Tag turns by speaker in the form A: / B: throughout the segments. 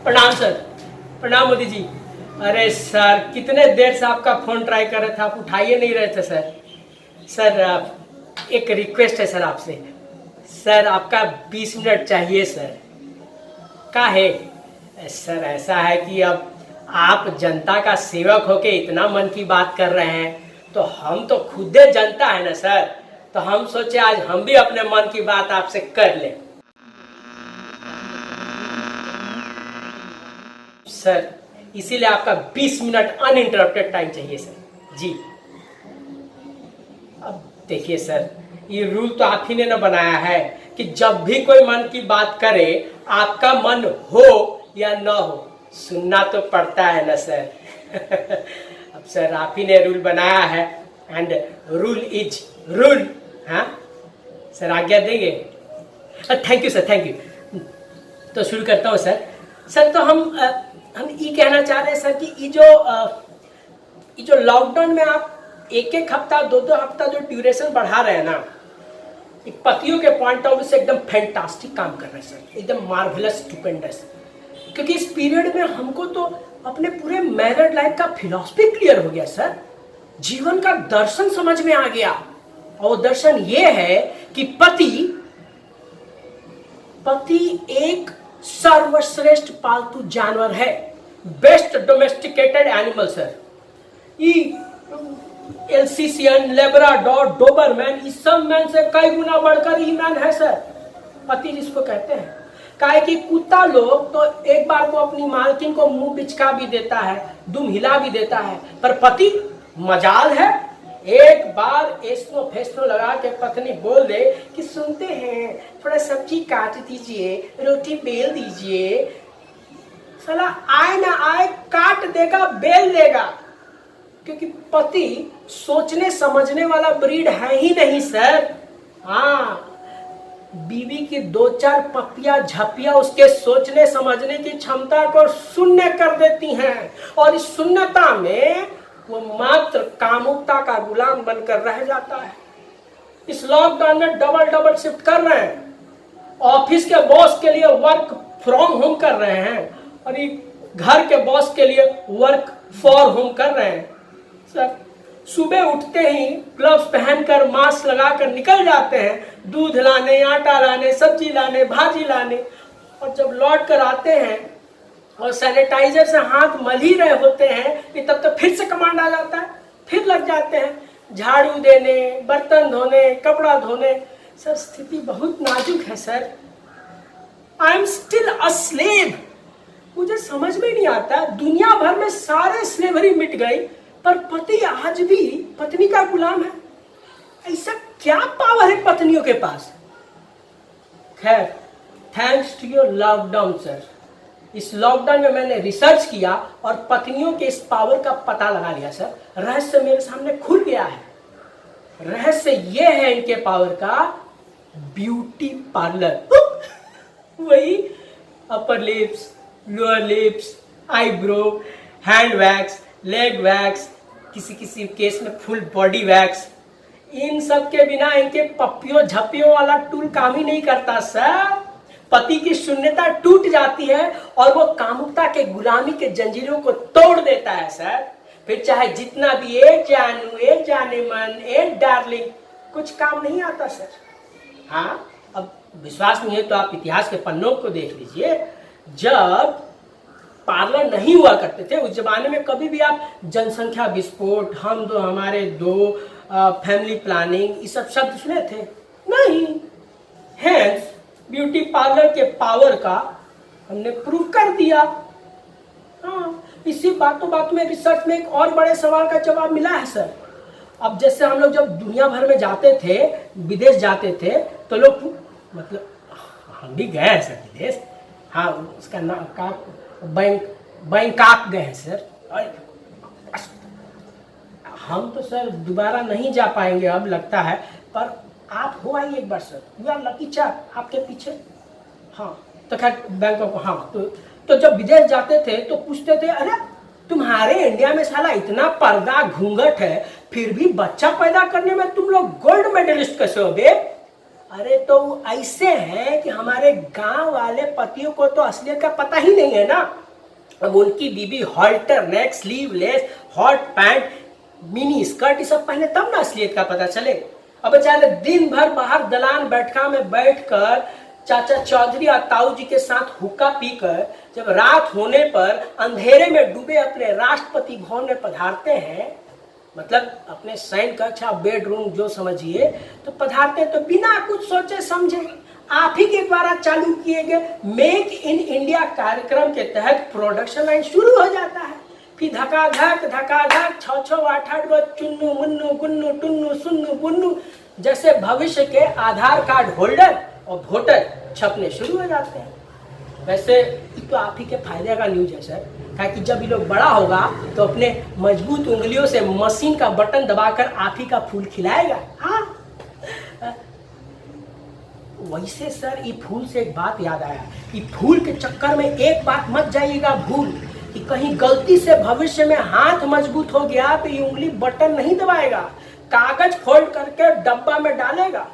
A: प्रणाम सर। प्रणाम मोदी जी। अरे सर, कितने देर से आपका फोन ट्राई कर रहे थे, आप उठाइए नहीं रहे थे सर। सर एक रिक्वेस्ट है सर आपसे। सर आपका 20 मिनट चाहिए सर। का है सर, ऐसा है कि अब आप जनता का सेवक होके इतना मन की बात कर रहे हैं, तो हम तो खुद जनता है ना सर। तो हम सोचे आज हम भी अपने मन की बात आपसे कर लें। सर इसीलिए आपका 20 मिनट अनइंटरप्टेड टाइम चाहिए सर जी। अब देखिए सर, ये रूल तो आप ही ने ना बनाया है कि जब भी कोई मन की बात करे, आपका मन हो या न हो, सुनना तो पड़ता है ना सर। अब सर आप ही ने रूल बनाया है, एंड रूल इज रूल। हाँ सर, आज्ञा देंगे? Thank you sir, thank you. तो शुरू करता हूँ सर। सर तो हम ये कहना चाह रहे हैं सर कि ये जो लॉकडाउन में आप एक हफ्ता 2 हफ्ता जो ड्यूरेशन बढ़ा रहे हैं ना, पतियों के पॉइंट ऑफ व्यू से एकदम फैंटास्टिक काम कर रहे हैं सर, एकदम मार्वलस स्टुपेंडस। क्योंकि इस पीरियड में हमको तो अपने पूरे मैरिड लाइफ का फिलॉसफी क्लियर हो गया सर, जीवन का दर्शन समझ में आ गया। और वो दर्शन ये है कि पति एक सर्वश्रेष्ठ पालतू जानवर है, best domesticated animal sir. Alsatian, Labrador, Doberman, इस सब मैन से कई गुना बढ़कर ही मैन है सर, पति जिसको कहते हैं। काहे कि कुत्ता लोग तो एक बार को अपनी मालकिन को मुंह बिचका भी देता है, दुम हिला भी देता है, पर पति मजाल है, एक बार एस्नो फेस्नो लगा के पत्नी बोल दे कि सुनते हैं थोड़ा सब्जी काट दीजिए, रोटी बेल दीजिए, साला आए ना आए काट देगा, बेल देगा। क्योंकि पति सोचने समझने वाला ब्रीड है ही नहीं सर। हाँ, बीवी की 2-4 पपिया झपिया उसके सोचने समझने की क्षमता को शून्य कर देती हैं, और इस शून्यता में वो मात्र कामुकता का गुलाम बनकर रह जाता है। इस लॉकडाउन में डबल शिफ्ट कर रहे हैं, ऑफिस के बॉस के लिए वर्क फ्रॉम होम कर रहे हैं, और ये घर के बॉस के लिए वर्क फॉर होम कर रहे हैं सर। सुबह उठते ही ग्लव्स पहनकर मास्क लगाकर निकल जाते हैं दूध लाने, आटा लाने, सब्जी लाने, भाजी लाने, और जब लौट कर आते हैं और सैनिटाइजर से हाथ मल ही रहे होते हैं, तब तो फिर से कमांड आ जाता है, फिर लग जाते हैं झाड़ू देने, बर्तन धोने, कपड़ा धोने। सर स्थिति बहुत नाजुक है sir. I am still a slave. मुझे समझ में नहीं आता, दुनिया भर में सारे स्लेवरी मिट गई, पर पति आज भी पत्नी का गुलाम है। ऐसा क्या पावर है पत्नियों के पास? खैर, thanks to your lockdown sir. इस लॉकडाउन में मैंने रिसर्च किया और पत्नियों के इस पावर का पता लगा लिया सर। रहस्य मेरे सामने खुल गया है। रहस्य ये है इनके पावर का, ब्यूटी पार्लर। वही upper lips, lower lips, eyebrow, hand wax, leg wax, किसी किसी केस में फुल बॉडी वैक्स। इन सब के बिना इनके पप्पियों झप्पियों वाला टूल काम ही नहीं करता सर। पति की शून्यता टूट जाती है और वो कामुकता के गुलामी के जंजीरों को तोड़ देता है सर। फिर चाहे जितना भी ए जानू, ए जाने मन, ए डार्लिंग, कुछ काम नहीं आता सर। हाँ, अब विश्वास नहीं है तो आप इतिहास के पन्नों को देख लीजिए। जब पार्लर नहीं हुआ करते थे उस जमाने में, कभी भी आप जनसंख्या विस्फोट, हम दो हमारे दो, फैमिली प्लानिंग, ये सब शब्द सुने थे? नहीं। हेंस ब्यूटी पार्लर के पावर का हमने प्रूव कर दिया। हाँ, इसी बातों में रिसर्च में एक और बड़े सवाल का जवाब मिला है सर। अब जैसे हम लोग जब दुनिया भर में जाते थे, विदेश जाते थे, तो लोग, मतलब हम भी गए हैं सर विदेश। हाँ, उसका नाम का बैंकॉक गए हैं सर। हम तो सर दोबारा नहीं जा पाएंगे अब लगता है, पर आप हो आइए एक बार sir. You are lucky charm, आपके पीछे। हाँ, तो खैर बैंकॉक। हाँ, तो जब विदेश जाते थे तो पूछते थे, अरे तुम्हारे इंडिया में साला इतना पर्दा घूंघट है, फिर भी बच्चा पैदा करने में तुम लोग गोल्ड मेडलिस्ट कैसे हो बे? अरे तो वो ऐसे हैं कि हमारे गांव वाले पतियों को तो असलियत का पता ही नहीं है ना। अब उनकी बीबी halter neck, sleeveless, hot pant, mini skirt ये सब पहने तब ना असलियत का पता चले। अब बेचारे दिन भर बाहर दलान बैठका में बैठकर चाचा चौधरी और ताऊ जी के साथ हुक्का पीकर जब रात होने पर अंधेरे में डूबे अपने राष्ट्रपति भवन में पधारते हैं, मतलब अपने शयन कक्ष बेडरूम जो समझिए, तो पधारते हैं तो बिना कुछ सोचे समझे आप ही के द्वारा चालू किए गए मेक इन इंडिया कार्यक्रम के तहत प्रोडक्शन लाइन शुरू हो जाता है। फिर धकाधक 6 8 गो चुन्नू मुन्नू गुन्नू टुन्नू सुन्नू बुन्नू जैसे भविष्य के आधार कार्ड होल्डर और वोटर छपने शुरू हो जाते हैं। वैसे ये तो आप ही के फायदे का न्यूज है सर, कि जब ये लोग बड़ा होगा तो अपने मजबूत उंगलियों से मशीन का बटन दबाकर आप ही का फूल खिलाएगा। हाँ वैसे सर ये फूल से एक बात याद आया कि फूल के चक्कर में एक बात मत जाइएगा भूल कि कहीं गलती से भविष्य में हाथ मजबूत हो गया तो ये उंगली बटन नहीं दबाएगा, कागज फोल्ड करके डब्बा में डालेगा।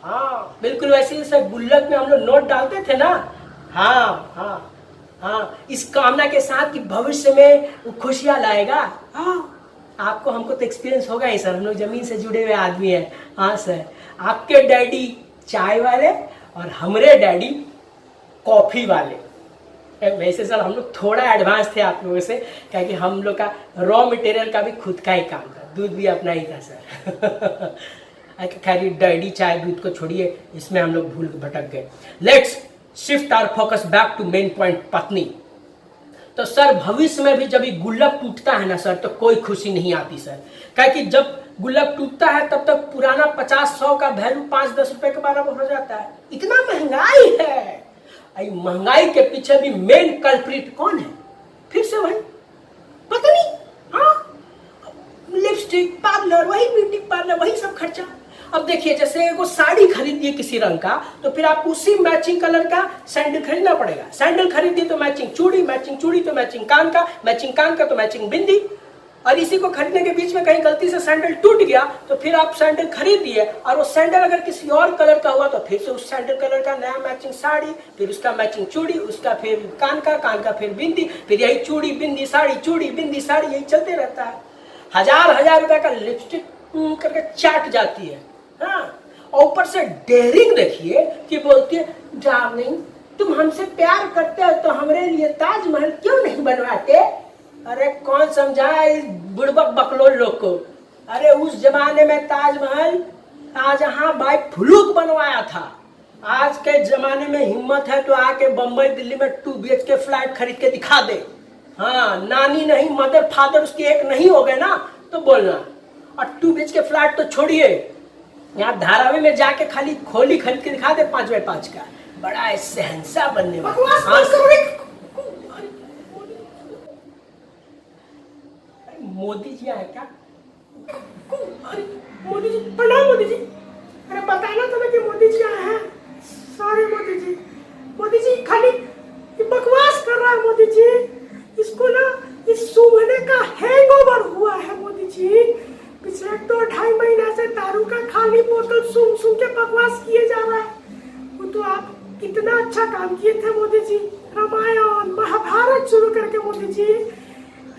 A: हाँ बिल्कुल वैसे ही गुल्लक में हम लोग नोट डालते थे ना। हाँ हाँ हाँ, इस कामना के साथ कि भविष्य में खुशियां लाएगा। हाँ आपको हमको तो एक्सपीरियंस होगा ही सर, हम लोग जमीन से जुड़े हुए आदमी हैं। हाँ सर, आपके डैडी चाय वाले और हमारे डैडी कॉफी वाले। वैसे सर हम लोग थोड़ा एडवांस थे आप लोगों से, क्योंकि हम लोग का रॉ मटेरियल का भी खुद का ही काम था, दूध भी अपना ही था सर। खैर डैडी चाय दूध को छोड़िए, इसमें हम लोग भूल भटक गए। Let's shift our focus back to main point पत्नी। तो सर भविष्य में भी जब ये गुल्लक टूटता है ना सर तो कोई खुशी नहीं आती सर, क्योंकि जब गुल्लक टूटता है तब तक पुराना 50-100 का वैल्यू 5-10 रुपए के बराबर हो जाता है। इतना महंगाई है। महंगाई के पीछे भी मेन कल्प्रिट कौन है? फिर से वही पत्नी। हाँ लिपस्टिक, पार्लर, वही ब्यूटी पार्लर, वही सब खर्चा। अब देखिए जैसे एगो साड़ी खरीदिए किसी रंग का तो फिर आपको उसी मैचिंग कलर का सैंडल खरीदना पड़ेगा। सैंडल खरीदिए तो मैचिंग चूड़ी तो मैचिंग कान का तो मैचिंग बिंदी। और इसी को खरीदने के बीच में कहीं गलती से सैंडल टूट गया तो फिर आप सैंडल खरीद दिए और वो सैंडल अगर किसी और कलर का हुआ तो फिर से उस सैंडल कलर का नया मैचिंग साड़ी, फिर उसका मैचिंग चूड़ी, उसका फिर कान का फिर बिंदी, फिर यही चूड़ी बिंदी साड़ी यही चलते रहता है। हजार रुपए का लिपस्टिक करके चाट जाती है। हाँ और ऊपर से डेयरिंग देखिए कि बोलती है डार्लिंग तुम हमसे प्यार करते हो तो हमारे लिए ताजमहल क्यों नहीं बनवाते। अरे कौन समझाया इस बुड़बक बकलोल लोग को। अरे उस जमाने में ताजमहल शाहजहां बाई फुलूक बनवाया था। आज के जमाने में हिम्मत है तो आके बंबई दिल्ली में 2 BHK फ्लैट खरीद के दिखा दे। हाँ नानी नहीं मदर फादर उसके एक नहीं हो गए ना तो बोलना। और 2 BHK फ्लैट तो छोड़िए, यहाँ धारावी में जाके खाली खोली खरीद के दिखा दे 5x5 का, बड़ा शहंशाह बनने वाला। मोदी जी आए क्या? अरे मोदी जी प्रणाम। मोदी जी अरे बताना तुम्हें कि मोदी जी आए हैं। सॉरी मोदी जी खाली बकवास कर रहा है मोदी जी। इसको ना इस सूंघने का हैंगओवर हुआ है मोदी जी। पिछले 2-2.5 महीना से दारू का खाली बोतल सूंघ के बकवास किए जा रहा है। वो तो आप कितना अच्छा काम किए थे मोदी जी, रामायण महाभारत शुरू करके मोदी जी।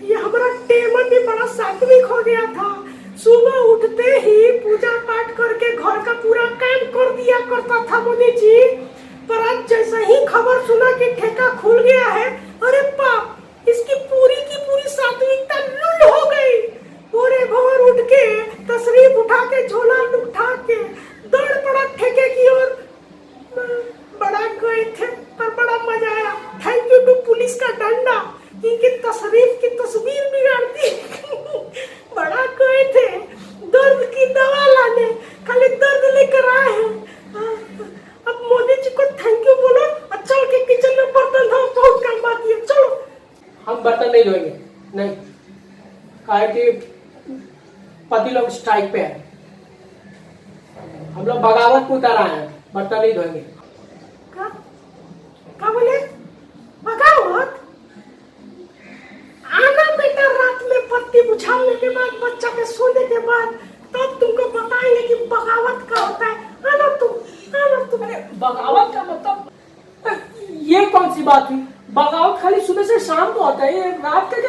A: ये हमारा टेमन भी बड़ा सात्विक हो गया था। सुबह उठते ही पूजा पाठ करके घर का पूरा काम कर दिया करता था मोदी जी। पर आज जैसे ही खबर सुना कि ठेका खुल गया है, अरे बाप इसकी पूरी की पूरी सात्विकता लुल हो गई। पूरे भोर उठ के तशरीफ उठा के झोला उठा के दौड़ पड़ा ठेके की ओर। बड़ा गए थे पर बड़ा मजा आया। थैंक यू टू पुलिस का डंडा, इनकी तशरीफ की तस्वीर बिगाड़ दी। बड़ा गए थे दर्द की दवा लाने, खाली दर्द लेकर आए हैं। अब मोदी जी को थैंक यू बोलो। अच्छा के किचन में बर्तन धो, बहुत काम बाकी है। चलो हम बर्तन नहीं धोएंगे, नहीं काहे कि पति लोग स्ट्राइक पे है, हम लोग बगावत को उतर आए हैं, बर्तन नहीं धोएंगे। क्या बोले? बगावत? आना बेटा रात में पत्ती बुझाने के बाद, बच्चा के सोने के बाद, तब तुमको बताएंगे कि बगावत क्या होता है। आना तुम, आना। बगावत का मतलब ये कौन सी बात हुई? बगावत खाली सुबह से शाम को होता है, ये रात का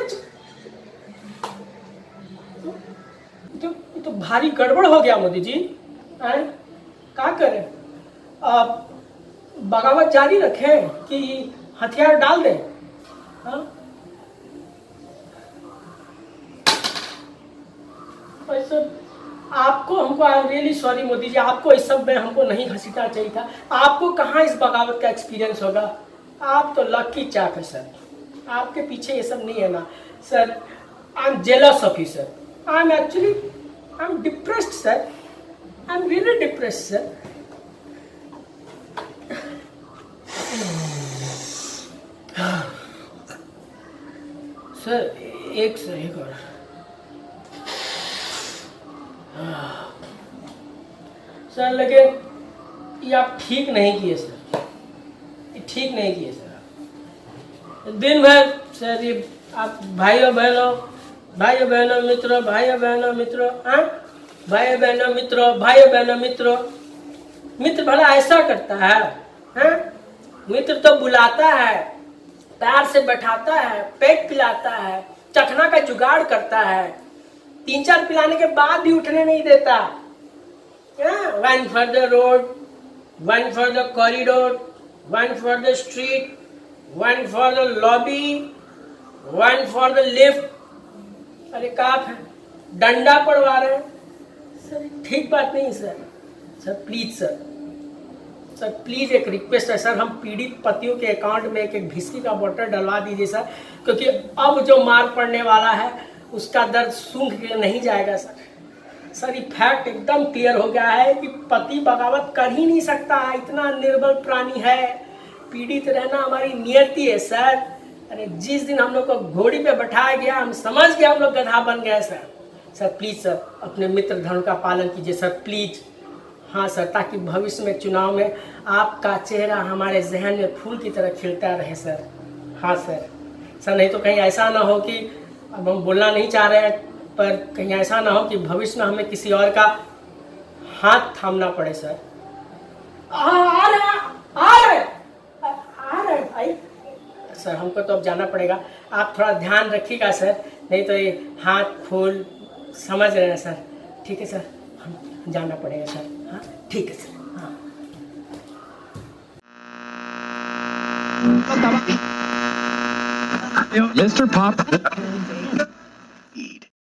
A: क्या तो भारी गड़बड़ हो गया मोदी जी। क्या करें? बगावत जारी रखें कि हथियार डाल दें? आपको हमको I am really sorry Modi ji, आपको इस सब में हमको नहीं घसीटना चाहिए था। आपको कहाँ इस बगावत का एक्सपीरियंस होगा? आप तो लकी चाक है सर, आपके पीछे ये सब नहीं है ना sir. I am jealous of you sir, I am depressed sir, I am really depressed sir. Sir एक और सर, लेकिन ये आप ठीक नहीं किए सर, ये ठीक नहीं किए सर। दिन भर सर ये आप भाइयों बहनों मित्रों, मित्र भला ऐसा करता है? मित्र तो बुलाता है, प्यार से बैठाता है, पेट पिलाता है, चखना का जुगाड़ करता है, 3-4 पिलाने के बाद भी उठने नहीं देता। One for the road, one for the corridor, one for the street, one for the lobby, one for the lift। अरे काफ है, डंडा पड़वा रहे हैं सर, ठीक बात नहीं sir. Sir please sir please एक रिक्वेस्ट है सर, हम पीड़ित पतियों के अकाउंट में एक विस्की का बोतल डलवा दीजिए सर, क्योंकि अब जो मार पड़ने वाला है उसका दर्द सूंघ के नहीं जाएगा सर। सर ये फैक्ट एकदम क्लियर हो गया है कि पति बगावत कर ही नहीं सकता, इतना निर्बल प्राणी है। पीड़ित रहना हमारी नियति है सर। अरे जिस दिन हम लोग को घोड़ी पे बैठाया गया, हम समझ गए हम लोग गधा बन गए सर। सर प्लीज सर अपने मित्र धर्म का पालन कीजिए सर, प्लीज। हाँ सर, ताकि भविष्य में चुनाव में आपका चेहरा हमारे जहन में फूल की तरह खिलता रहे सर। हाँ सर नहीं तो कहीं ऐसा ना हो कि, अब हम बोलना नहीं चाह रहे हैं, पर कहीं ऐसा ना हो कि भविष्य में हमें किसी और का हाथ थामना पड़े सर। आ रहे भाई। सर हमको तो अब जाना पड़ेगा, आप थोड़ा ध्यान रखिएगा सर, नहीं तो ये हाथ फूल समझ रहे हैं सर। ठीक है सर, हम जाना पड़ेगा सर। हाँ ठीक है सर। हाँ
B: Mr. Pop